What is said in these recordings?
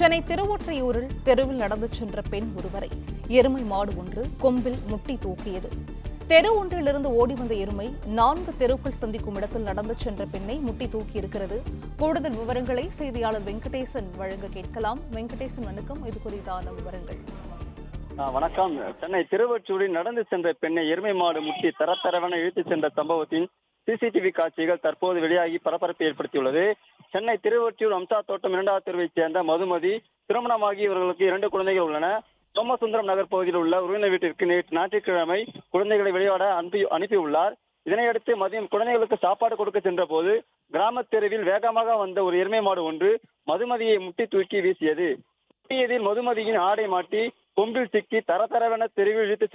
சென்னை திருவொற்றியூரில் தெருவில் நடந்து சென்ற பெண் ஒருவரை எருமை மாடு ஒன்று கொம்பில் முட்டி தூக்கியது. தெரு ஒன்றிலிருந்து ஓடி வந்த எருமை 4 தெருக்கள் சந்திக்கும் இடத்தில் நடந்து சென்ற பெண்ணை முட்டி தூக்கியிருக்கிறது. கூடுதல் விவரங்களை செய்தியாளர் வெங்கடேசன் வழங்க கேட்கலாம். வெங்கடேசன், வணக்கம். இது குறித்தான விவரங்கள். வணக்கம். சென்னை திருவொற்றியூரில் நடந்து சென்ற பெண்ணை எருமை மாடு முட்டி தரத்தரவென இழுத்துச் சென்ற சம்பவத்தின் சிசிடிவி காட்சிகள் தற்போது வெளியாகி பரபரப்பை ஏற்படுத்தியுள்ளது. சென்னை திருவொற்றியூர் அம்சா தோட்டம் 2வது தெருவைச் சேர்ந்த மதுமதி திருமணமாகி இவர்களுக்கு 2 குழந்தைகள் உள்ளன. சோமசுந்தரம் நகர் பகுதியில் உள்ள உறவினர் வீட்டிற்கு நேற்று ஞாயிற்றுக்கிழமை குழந்தைகளை விளையாட அனுப்பியுள்ளார். இதனையடுத்து மதியம் குழந்தைகளுக்கு சாப்பாடு கொடுக்க சென்ற போது கிராம தெருவில் வேகமாக வந்த ஒரு எருமை மாடு ஒன்று மதுமதியை முட்டி தூக்கி வீசியது. முட்டியதில் மதுமதியின் ஆடை மாட்டி கொம்பில் சிக்கி தரதரவென தெருவில் இழுத்து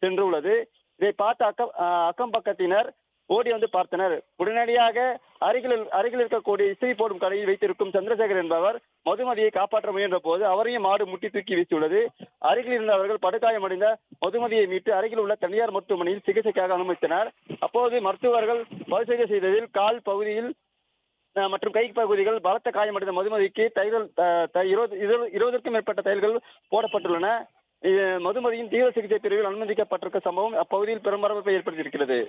சென்றுள்ளது. இதை பார்த்த அக்கம் பக்கத்தினர் ஓடி வந்து பார்த்தனர். உடனடியாக அருகில் இருக்கக்கூடிய இசை போடும் கடையில் வைத்திருக்கும் சந்திரசேகர் என்பவர் மதுமதியை காப்பாற்ற முயன்ற போது அவரையும் மாடு முட்டி தூக்கி வீசியுள்ளது. அருகில் இருந்தவர்கள் படுகாயமடைந்த மதுமதியை மீட்டு அருகில் உள்ள தனியார் மருத்துவமனையில் சிகிச்சைக்காக அனுமதித்தனர். அப்போது மருத்துவர்கள் பரிசோதனை செய்ததில் கால் பகுதியில் மற்றும் கை பகுதிகள் பலத்த காயமடைந்த மதுமதிக்கு 20க்கும் மேற்பட்ட தையல்கள் போடப்பட்டுள்ளன. மதுமதியின் தீவிர சிகிச்சை பிரிவில் அனுமதிக்கப்பட்டிருக்க சம்பவம் அப்பகுதியில் பெரும் பரபரப்பை ஏற்படுத்தியிருக்கிறது.